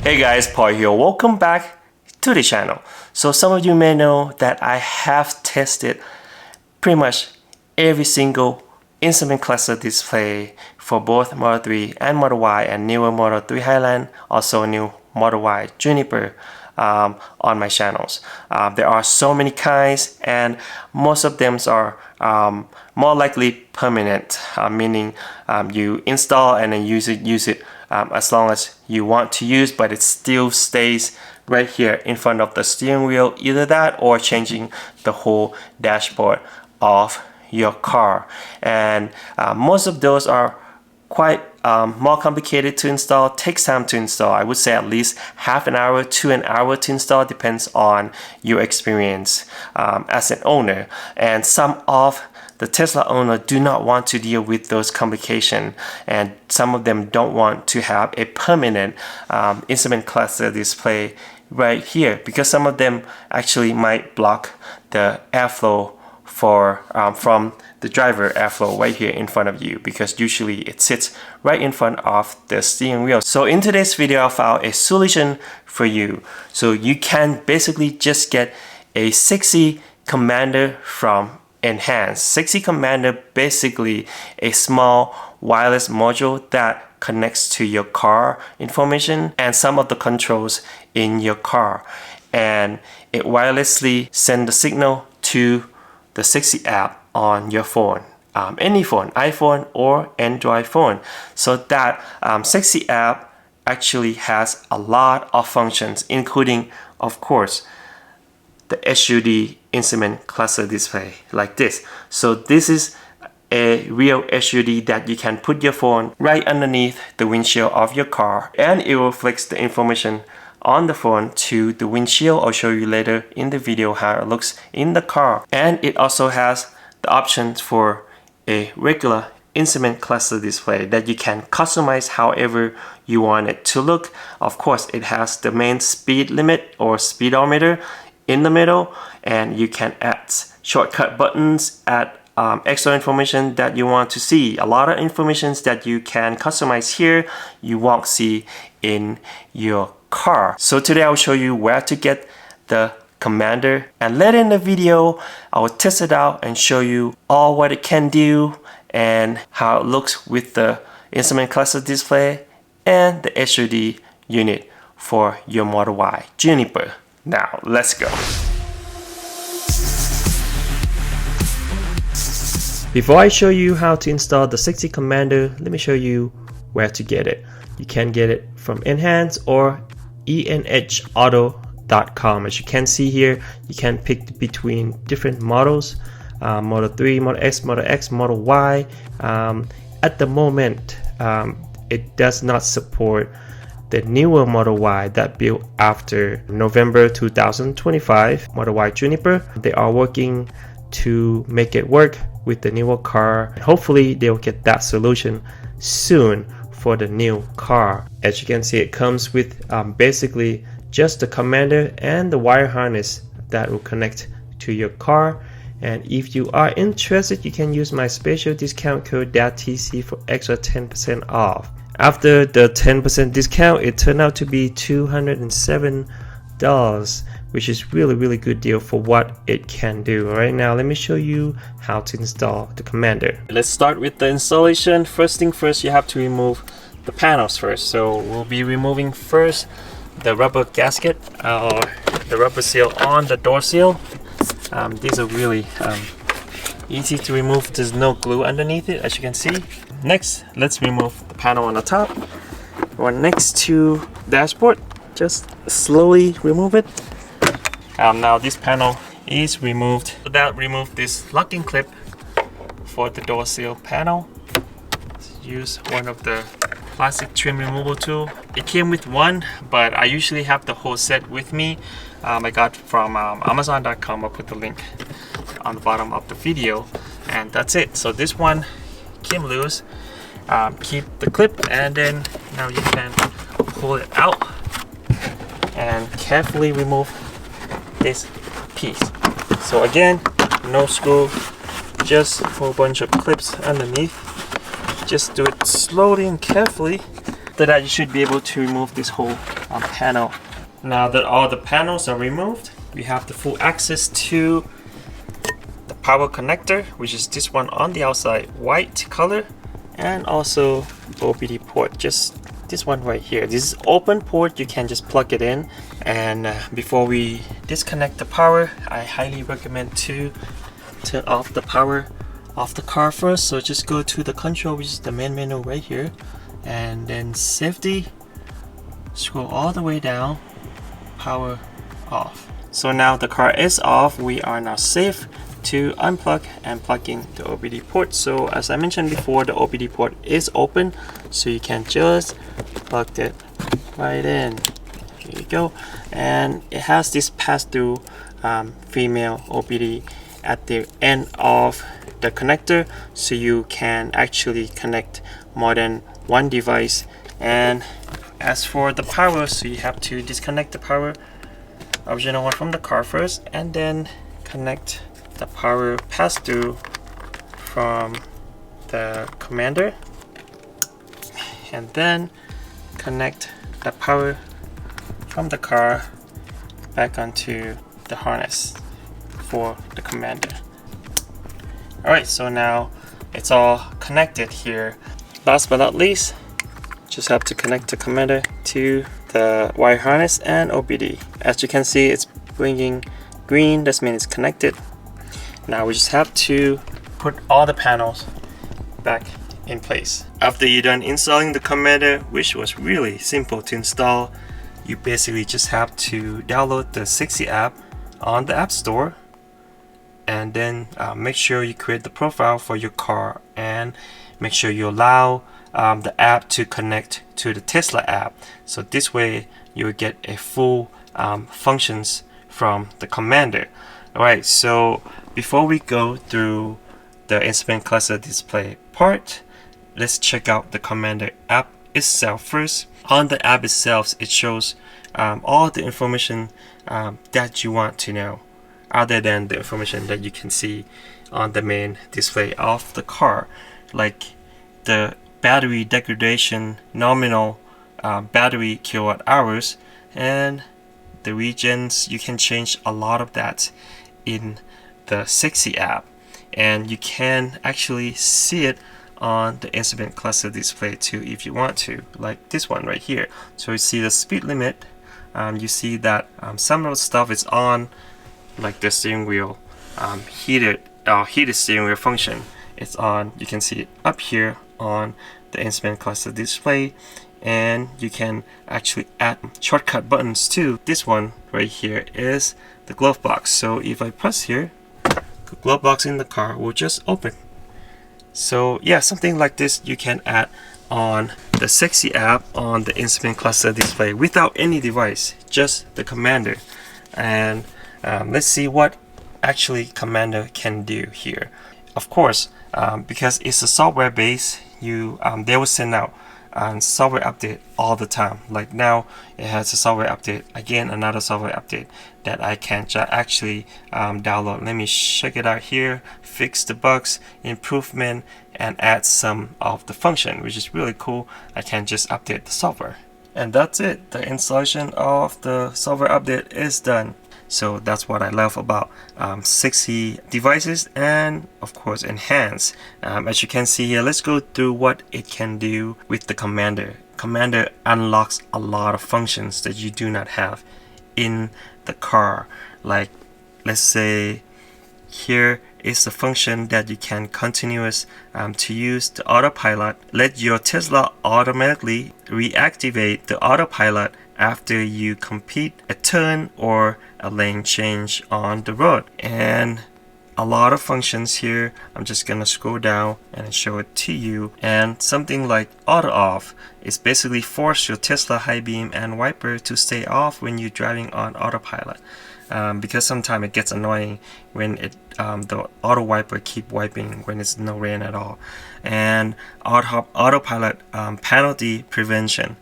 Hey guys, Paul here. Welcome back to the channel. So some of you may know that I have tested pretty much every single instrument cluster display for both Model 3 and Model Y and newer Model 3 Highland, also new Model Y Juniper on my channels. There are so many kinds and most of them are more likely permanent, meaning you install and then use it as long as you want to use, but it still stays right here in front of the steering wheel, either that or changing the whole dashboard of your car. And most of those are quite more complicated to install, takes time to install. I would say at least half an hour to an hour to install, depends on your experience as an owner. And some of the Tesla owner do not want to deal with those complications, and some of them don't want to have a permanent instrument cluster display right here, because some of them actually might block the airflow from the driver airflow right here in front of you, because usually it sits right in front of the steering wheel. So in today's video, I found a solution for you. So you can basically just get a 6C Commander from Enhance. 6C Commander, basically a small wireless module that connects to your car information and some of the controls in your car, and it wirelessly sends the signal to the 6C app on your phone, any phone, iPhone or Android phone. So that 6C app actually has a lot of functions, including, of course, the HUD instrument cluster display like this. So this is a real HUD that you can put your phone right underneath the windshield of your car, and it will flex the information on the phone to the windshield. I'll show you later in the video how it looks in the car. And it also has the options for a regular instrument cluster display that you can customize however you want it to look. Of course, it has the main speed limit or speedometer in the middle, and you can add shortcut buttons, add extra information that you want to see. A lot of information that you can customize here you won't see in your car. So today I'll show you where to get the Commander, and later in the video I will test it out and show you all what it can do and how it looks with the instrument cluster display and the HUD unit for your Model Y Juniper. Now let's go. Before I show you how to install the 6C Commander, let me show you where to get it. You can get it from Enhance or enhauto.com. As you can see here, you can pick between different models, Model 3, Model X, Model X, Model Y. At the moment, it does not support the newer Model Y that built after November 2025, Model Y Juniper. They are working to make it work with the newer car. Hopefully they'll get that solution soon for the new car. As you can see, it comes with basically just the Commander and the wire harness that will connect to your car. And if you are interested, you can use my special discount code TC for extra 10% off. After the 10% discount, it turned out to be $207, which is really good deal for what it can do. Right now, let me show you how to install the Commander. Let's start with the installation. First thing first, you have to remove the panels first. So we'll be removing first the rubber gasket or the rubber seal on the door seal. These are really easy to remove. There's no glue underneath it, as you can see. Next, let's remove the panel on the top or next to the dashboard. Just slowly remove it. Now this panel is removed. That remove this locking clip for the door seal panel. Let's use one of the plastic trim removal tool. It came with one, but I usually have the whole set with me. I got from Amazon.com. I'll put the link on the bottom of the video, and that's it. So this one came loose. Keep the clip, and then now you can pull it out and carefully remove this piece. So again, no screw, just a whole bunch of clips underneath. Just do it slowly and carefully After that, you should be able to remove this whole panel. Now that all the panels are removed, we have the full access to the power connector, which is this one on the outside, white color, and also OBD port, just this one right here. This is open port, you can just plug it in. And before we disconnect the power, I highly recommend to turn off the power of the car first. So just go to the control, which is the main menu right here, and then safety, scroll all the way down, power off. So now the car is off, we are now safe to unplug and plug in the OBD port. So as I mentioned before, the OBD port is open, so you can just plug it right in. Here you go. And it has this pass-through female OBD at the end of the connector, so you can actually connect more than one device. And as for the power, so you have to disconnect the power original one from the car first, and then connect the power pass-through from the commander, and then connect the power from the car back onto the harness for the commander. Alright, so now it's all connected here. Last but not least, just have to connect the commander to the wire harness and OBD. As you can see, it's blinking green, that means it's connected. Now we just have to put all the panels back in place. After you're done installing the commander, which was really simple to install, you basically just have to download the 60 app on the App Store, and then make sure you create the profile for your car, and make sure you allow the app to connect to the Tesla app. So this way you will get a full functions from the commander. Alright, so before we go through the instrument cluster display part, let's check out the commander app itself first. On the app itself, it shows all the information that you want to know, other than the information that you can see on the main display of the car, like the battery degradation, nominal battery kilowatt hours, and the regions. You can change a lot of that in the 60 app, and you can actually see it on the instrument cluster display too if you want to, like this one right here. So you see the speed limit, you see that some of the stuff is on, like the steering wheel heated steering wheel function. It's on, you can see it up here on the instrument cluster display, and you can actually add shortcut buttons too. This one right here is the glove box. So if I press here, the glove box in the car will just open. So yeah, something like this you can add on the 60 app on the instrument cluster display without any device, just the commander. And let's see what actually commander can do here. Of course, because it's a software base, they will send out software update all the time. Like now it has a software update, again another software update that I can actually download. Let me check it out here, fix the bugs, improvement, and add some of the function, which is really cool. I can just update the software, and that's it. The installation of the software update is done. So that's what I love about 60 devices, and of course enhance. As you can see here, let's go through what it can do with the commander. Commander unlocks a lot of functions that you do not have in the car. Like, let's say here is the function that you can continuous to use the autopilot. Let your Tesla automatically reactivate the autopilot after you complete a turn or a lane change on the road. And a lot of functions here. I'm just gonna scroll down and show it to you. And something like auto off is basically force your Tesla high beam and wiper to stay off when you're driving on autopilot, because sometimes it gets annoying when the auto wiper keep wiping when it's no rain at all. And autopilot penalty prevention.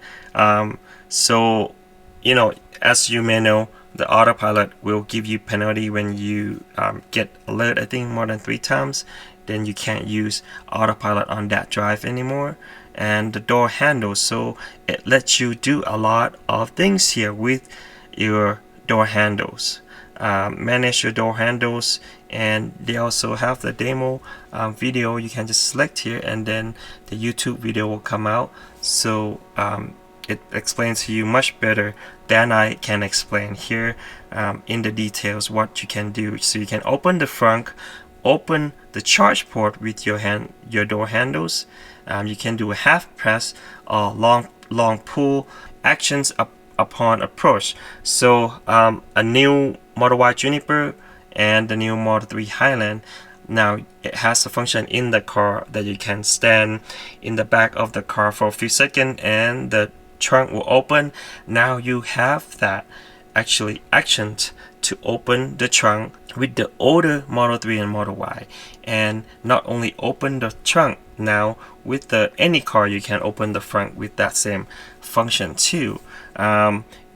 So, you know, as you may know, the autopilot will give you penalty when you get alert, I think more than 3 times. Then you can't use autopilot on that drive anymore. And the door handle, so it lets you do a lot of things here with your door handles. Manage your door handles, and they also have the demo video. You can just select here and then the YouTube video will come out. So it explains to you much better than I can explain here in the details what you can do. So you can open the front, open the charge port with your door handles. You can do a half press or long pull actions upon approach. So a new Model Y Juniper and the new Model 3 Highland, now it has a function in the car that you can stand in the back of the car for a few seconds and the trunk will open. Now you have that actually actioned to open the trunk with the older Model 3 and Model Y. And not only open the trunk, now with the any car you can open the front with that same function too.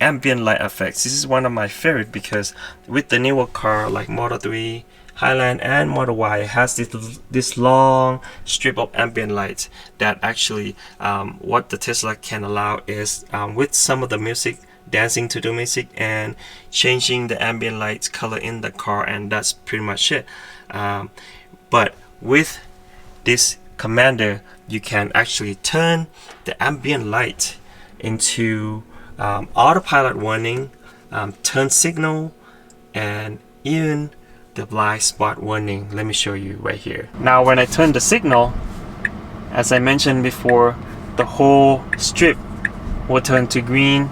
Ambient light effects, this is one of my favorite, because with the newer car like Model 3 Highland and Model Y, it has this long strip of ambient light that actually what the Tesla can allow is with some of the music, dancing to the music and changing the ambient light color in the car, and that's pretty much it. But with this commander, you can actually turn the ambient light into autopilot warning, turn signal, and even the blind spot warning. Let me show you right here. Now when I turn the signal, as I mentioned before, the whole strip will turn to green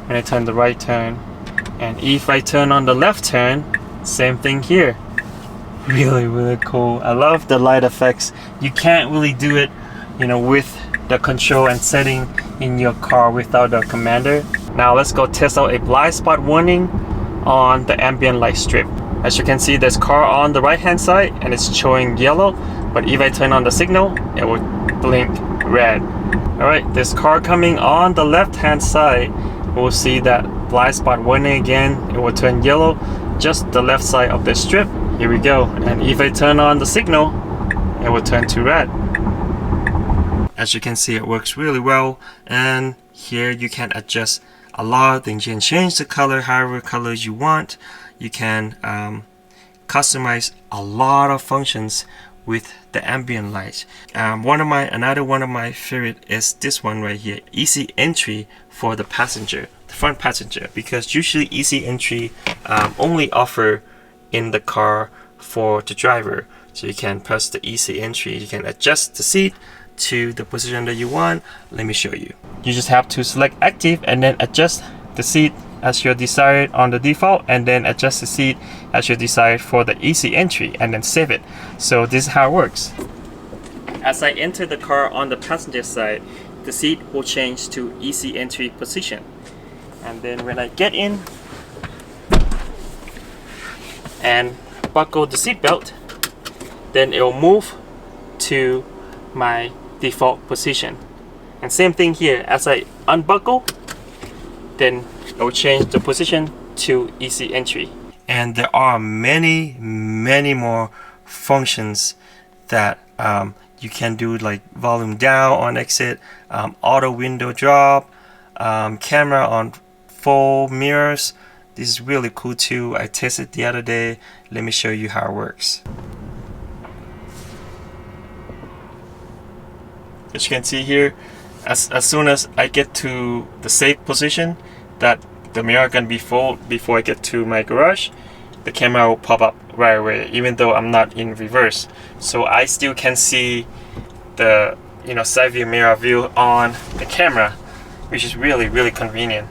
when I turn the right turn, and if I turn on the left turn, same thing here. Really cool. I love the light effects. You can't really do it, you know, with the control and setting in your car without the commander. Now let's go test out a blind spot warning on the ambient light strip. As you can see, there's car on the right hand side and it's showing yellow, but if I turn on the signal, it will blink red. Alright, there's car coming on the left hand side. We'll see that blind spot warning again. It will turn yellow, just the left side of the strip. Here we go. And if I turn on the signal, it will turn to red. As you can see, it works really well. And here you can adjust a lot of things. You can change the color however colors you want. You can customize a lot of functions with the ambient light. Another one of my favorite is this one right here, easy entry for the passenger, the front passenger, because usually easy entry only offer in the car for the driver. So you can press the easy entry, you can adjust the seat to the position that you want. Let me show you. You just have to select active and then adjust the seat as your desired on the default, and then adjust the seat as your desired for the easy entry, and then save it. So this is how it works. As I enter the car on the passenger side, the seat will change to easy entry position, and then when I get in and buckle the seat belt, then it will move to my default position. And same thing here, as I unbuckle, then it will change the position to easy entry. And there are many more functions that you can do, like volume down on exit, auto window drop, camera on full mirrors. This is really cool too. I tested the other day. Let me show you how it works. As you can see here, as soon as I get to the safe position, that the mirror can be full before I get to my garage, the camera will pop up right away, even though I'm not in reverse. So I still can see the side view mirror view on the camera, which is really convenient.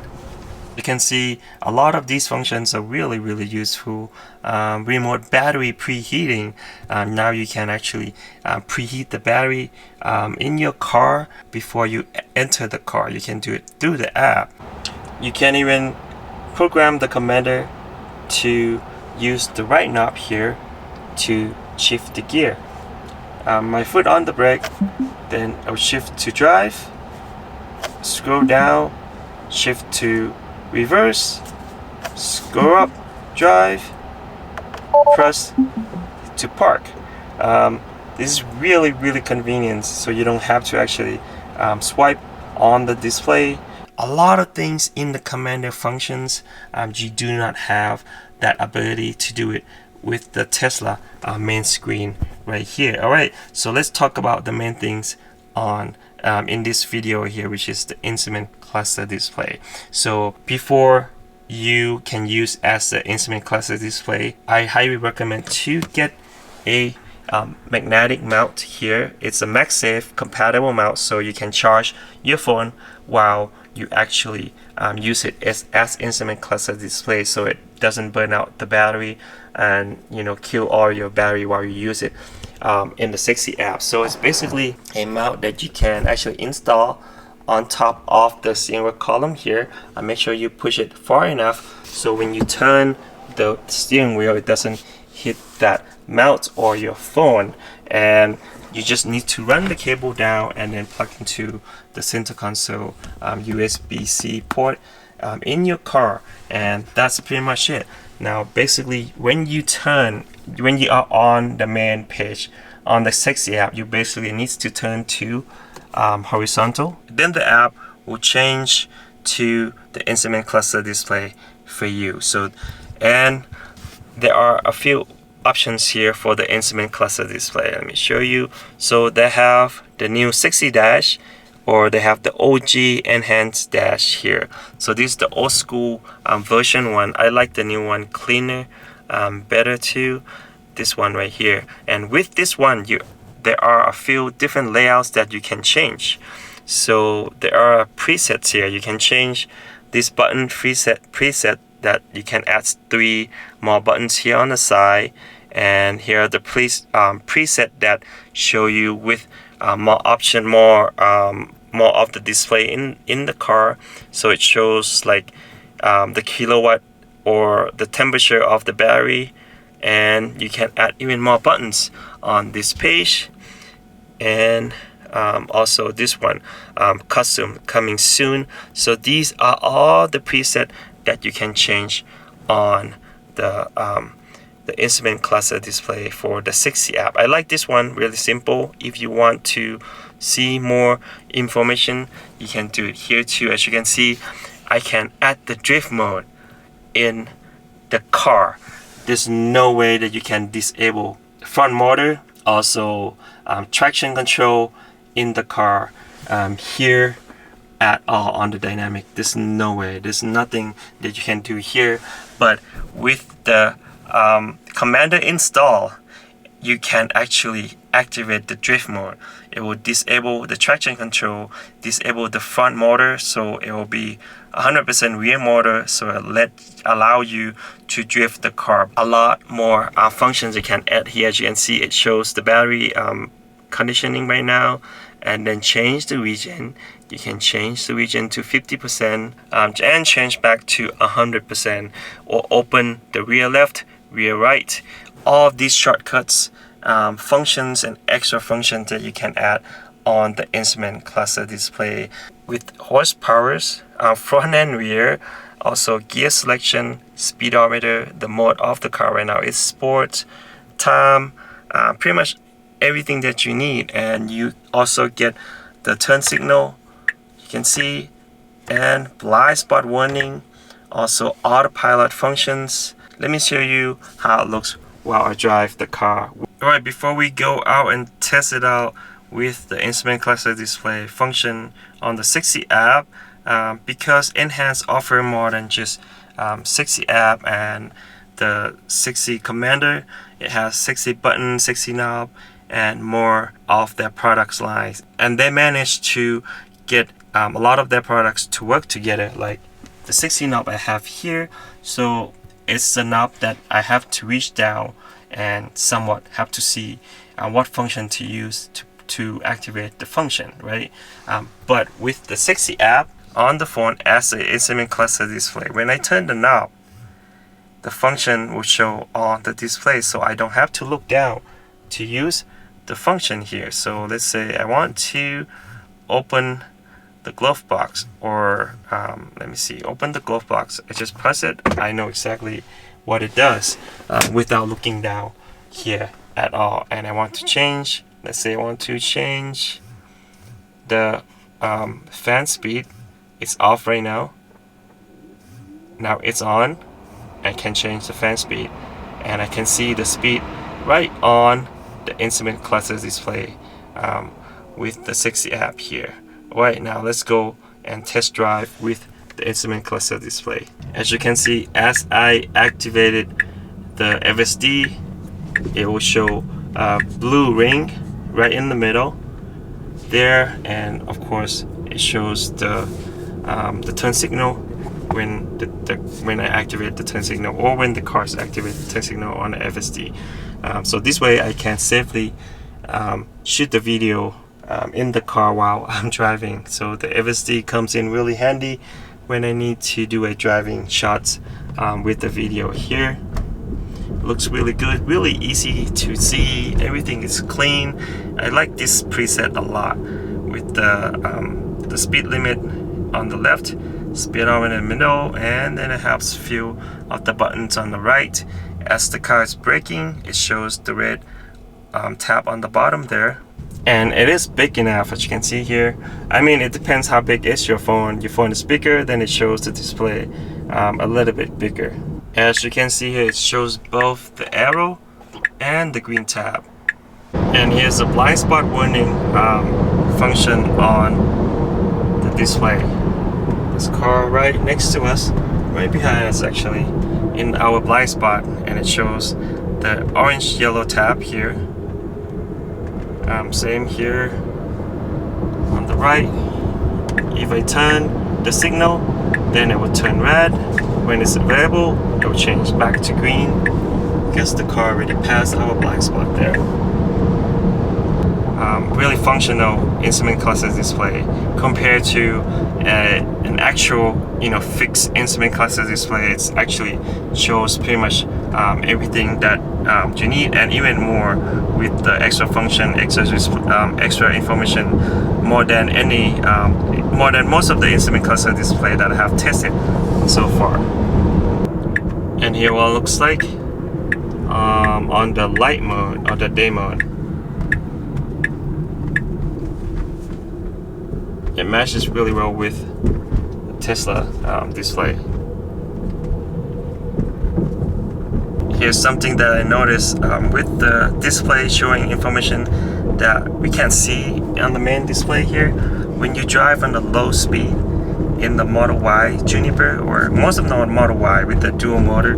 You can see a lot of these functions are really useful. Remote battery preheating. Now you can actually preheat the battery in your car before you enter the car. You can do it through the app. You can even program the commander to use the right knob here to shift the gear. My foot on the brake, then I'll shift to drive, scroll down, shift to reverse, scroll up, drive, press to park. This is really convenient, so you don't have to actually swipe on the display. A lot of things in the Commander functions, you do not have that ability to do it with the Tesla main screen right here. Alright, so let's talk about the main things on in this video here, which is the instrument cluster display. So before you can use as the instrument cluster display, I highly recommend to get a magnetic mount here. It's a MagSafe compatible mount, so you can charge your phone while you actually use it as instrument cluster display, so it doesn't burn out the battery and kill all your battery while you use it in the 60 app. So it's basically a mount that you can actually install on top of the steering wheel column here. Make sure you push it far enough so when you turn the steering wheel, it doesn't hit that mount or your phone, and you just need to run the cable down and then plug into the center console USB-C port in your car, and that's pretty much it. Now basically when you are on the main page on the 60 app, you basically need to turn to horizontal. Then the app will change to the instrument cluster display for you. So, and there are a few options here for the instrument cluster display. Let me show you. So they have the new 60 dash, or they have the OG enhanced dash here. So this is the old school version one. I like the new one, cleaner, better too. This one right here. And with this one, there are a few different layouts that you can change. So there are presets here. You can change this button preset that you can add 3 more buttons here on the side, and here are the preset that show you with more option, more of the display in the car. So it shows like the kilowatt or the temperature of the battery, and you can add even more buttons on this page. And also this one, custom, coming soon. So these are all the preset that you can change on the instrument cluster display for the 60 app. I like this one, really simple. If you want to see more information, you can do it here too. As you can see, I can add the drift mode in the car. There's no way that you can disable front motor, also traction control in the car here at all on the dynamic. There's no way, there's nothing that you can do here. But with the Commander install, you can actually activate the drift mode. It will disable the traction control, disable the front motor, so it will be 100% rear motor, so it allow you to drift the car. A lot more functions you can add here. As you can see, it shows the battery conditioning right now, and then change the region. You can change the region to 50% and change back to 100%, or open the rear left, rear right. All of these shortcuts, functions and extra functions that you can add on the instrument cluster display with horsepowers, front and rear, also gear selection, speedometer. The mode of the car right now is sport, time, pretty much everything that you need. And you also get the turn signal, you can see, and blind spot warning, also autopilot functions. Let me show you how it looks while I drive the car. Alright, before we go out and test it out with the instrument cluster display function on the 60 app, because Enhance offer more than just 60 app and the 60 Commander. It has 60 buttons, 60 knob, and more of their products lines. And they managed to get a lot of their products to work together, like the 60 knob I have here. So it's the knob that I have to reach down and somewhat have to see what function to use to activate the function, right? But with the 60 app on the phone as an instrument cluster display, when I turn the knob, the function will show on the display, so I don't have to look down to use the function here. So let's say I want to open the glove box, or let me see, open the glove box. I just press it. I know exactly what it does without looking down here at all. And I want to change, let's say I want to change the fan speed. It's off right now. Now it's on. I can change the fan speed, and I can see the speed right on the instrument cluster display with the 60 app here. Alright, now let's go and test drive with the instrument cluster display. As you can see, as I activated the FSD, it will show a blue ring right in the middle there, and of course it shows the turn signal when I activate the turn signal, or when the cars activate the turn signal on the FSD. So this way I can safely shoot the video in the car while I'm driving. So the FSD comes in really handy when I need to do a driving shots with the video here. Looks really good, really easy to see. Everything is clean. I like this preset a lot, with the speed limit on the left, speedometer in the middle, and then it helps few of the buttons on the right. As the car is braking, it shows the red tab on the bottom there. And it is big enough, as you can see here. I mean, it depends how big is your phone. Your phone is bigger, then it shows the display a little bit bigger. As you can see here, it shows both the arrow and the green tab. And here's the blind spot warning function on the display. This car right next to us, right behind us actually, in our blind spot, and it shows the orange yellow tab here. Same here on the right. If I turn the signal, then it will turn red. When it's available, it will change back to green because the car already passed our blind spot there. Really functional instrument cluster display compared to an actual, fixed instrument cluster display. It actually shows pretty much everything that you need, and even more with the extra function, extra information, more than most of the instrument cluster display that I have tested so far. And here what it looks like on the light mode or the day mode. It matches really well with the Tesla display. Here's something that I noticed with the display showing information that we can't see on the main display here. When you drive on the low speed in the Model Y Juniper, or most of the Model Y with the dual motor,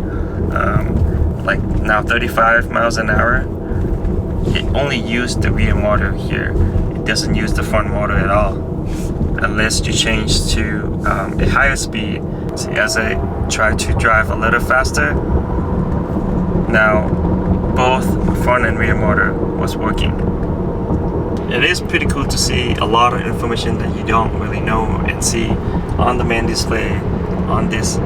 like now 35 miles an hour, it only uses the rear motor here. It doesn't use the front motor at all, unless you change to a higher speed. See, as I try to drive a little faster, now both front and rear motor was working. It is pretty cool to see a lot of information that you don't really know and see on the main display on this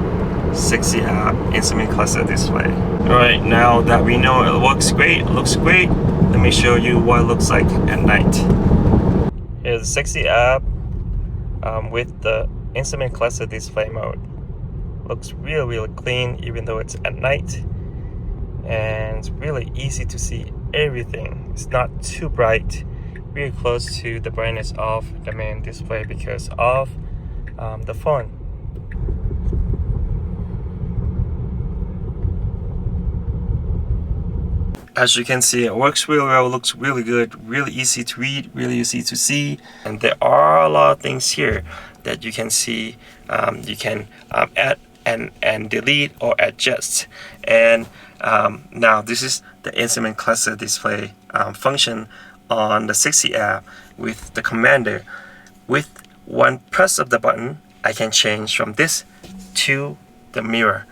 60 app instrument cluster display. Alright, now that we know it works great, looks great, let me show you what it looks like at night. Here's the 60 app with the instrument cluster display mode. Looks really clean even though it's at night, and it's really easy to see everything. It's not too bright, really close to the brightness of the main display because of the phone. As you can see, it works really well, looks really good, really easy to read, really easy to see. And there are a lot of things here that you can see. You can add and delete or adjust. And now this is the instrument cluster display function on the 60 app with the commander. With one press of the button, I can change from this to the mirror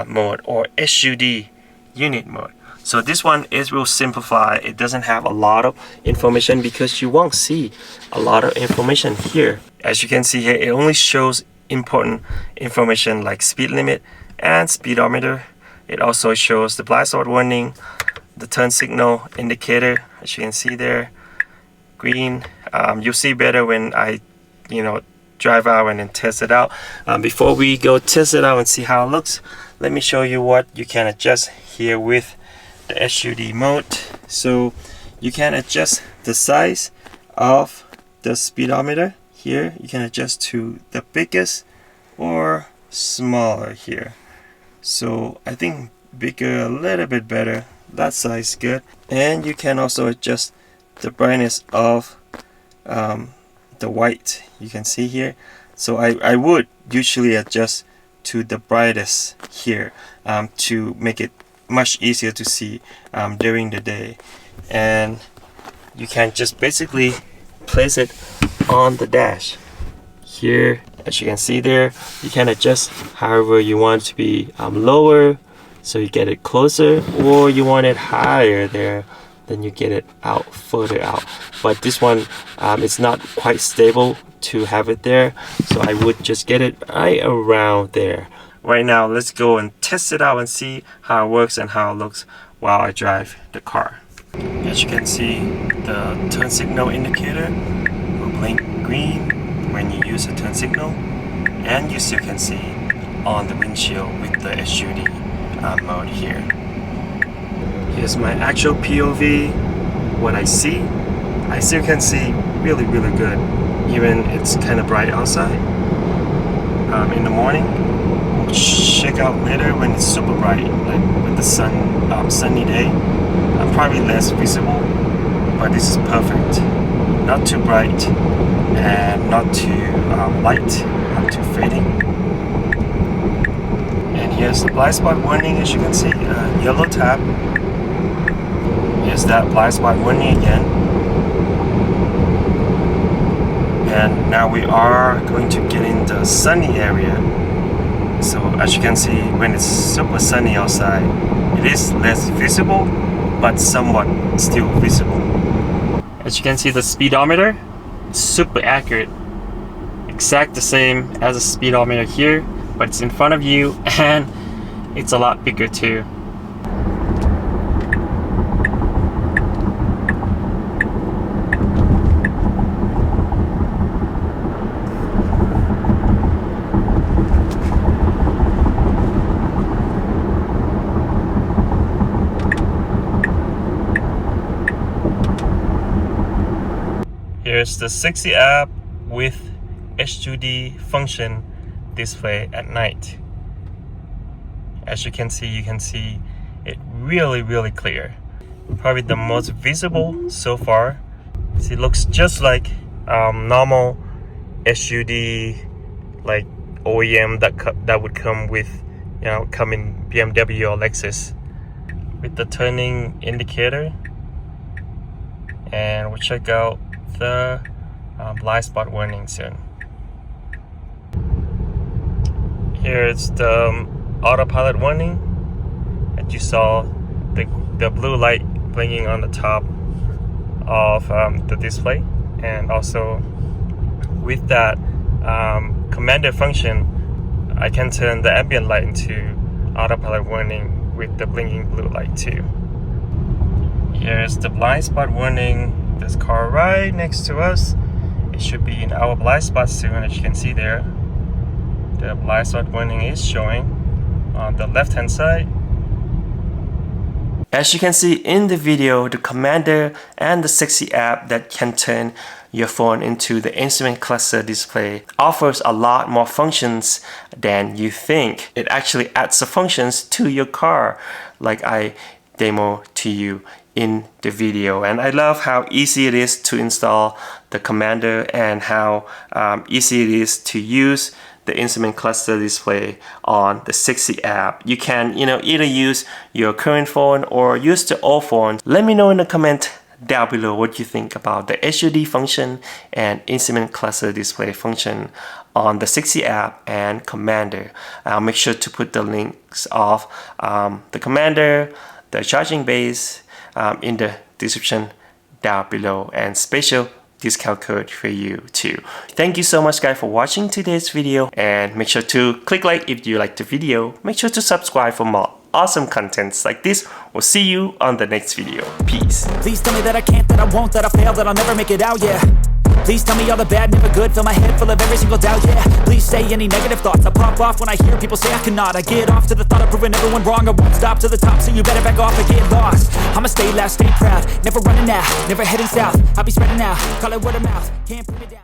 mode, or HUD unit mode. So this one is real simplified. It doesn't have a lot of information because you won't see a lot of information here. As you can see here, it only shows important information like speed limit and speedometer. It also shows the blind spot warning, the turn signal indicator, as you can see there, green. You'll see better when I drive out and then test it out. Before we go test it out and see how it looks, let me show you what you can adjust here with the HUD mode. So you can adjust the size of the speedometer here. You can adjust to the biggest or smaller here. So I think bigger a little bit better. That size good. And you can also adjust the brightness of the white. You can see here. So I would usually adjust to the brightest here to make it much easier to see during the day. And you can just basically place it on the dash here. As you can see there, you can adjust however you want it to be, lower so you get it closer, or you want it higher there, then you get it out further out. But this one it's not quite stable to have it there, so I would just get it right around there. Right now, let's go and test it out and see how it works and how it looks while I drive the car. As you can see, the turn signal indicator will blink green when you use a turn signal, and you still can see on the windshield with the HUD mode here. Here's my actual POV, what I see. I still can see really good, even it's kind of bright outside in the morning. We'll check out later when it's super bright, like with the sunny day. Probably less visible, but this is perfect. Not too bright and not too light, not too fading. And here's the blind spot warning, as you can see, yellow tab. Here's that blind spot warning again. And now we are going to get in the sunny area. So as you can see, when it's super sunny outside, it is less visible, but somewhat still visible. As you can see, the speedometer is super accurate, exact the same as a speedometer here, but it's in front of you and it's a lot bigger too. Here's the 60 app with HUD function display at night. As you can see it really clear. Probably the most visible so far. See, it looks just like normal HUD, like OEM that would come with, come in BMW or Lexus, with the turning indicator. And we'll check out the blind spot warning soon. Here's the autopilot warning, and you saw the blue light blinking on the top of the display. And also with that commander function, I can turn the ambient light into autopilot warning with the blinking blue light too. Here's the blind spot warning. This car right next to us, it should be in our blind spot soon. As you can see there, the blind spot warning is showing on the left hand side. As you can see in the video, the commander and the 60 app that can turn your phone into the instrument cluster display offers a lot more functions than you think. It actually adds the functions to your car, like I demo to you in the video. And I love how easy it is to install the commander and how easy it is to use the instrument cluster display on the 60 app. You can either use your current phone or use the old phone. Let me know in the comment down below what you think about the HUD function and instrument cluster display function on the 60 app and commander. I'll make sure to put the links of the commander, the charging base in the description down below, and special discount code for you too. Thank you so much guys for watching today's video, and make sure to click like if you liked the video. Make sure to subscribe for more awesome contents like this. We'll see you on the next video. Peace. Please tell me that I can't, that I won't, that I fail, that I'll never make it out, yeah. Please tell me all the bad, never good. Fill my head full of every single doubt, yeah. Please say any negative thoughts. I pop off when I hear people say I cannot. I get off to the thought of proving everyone wrong. I won't stop to the top, so you better back off and get lost. I'ma stay loud, stay proud, never running out, never heading south. I'll be spreading out, call it word of mouth. Can't put me down.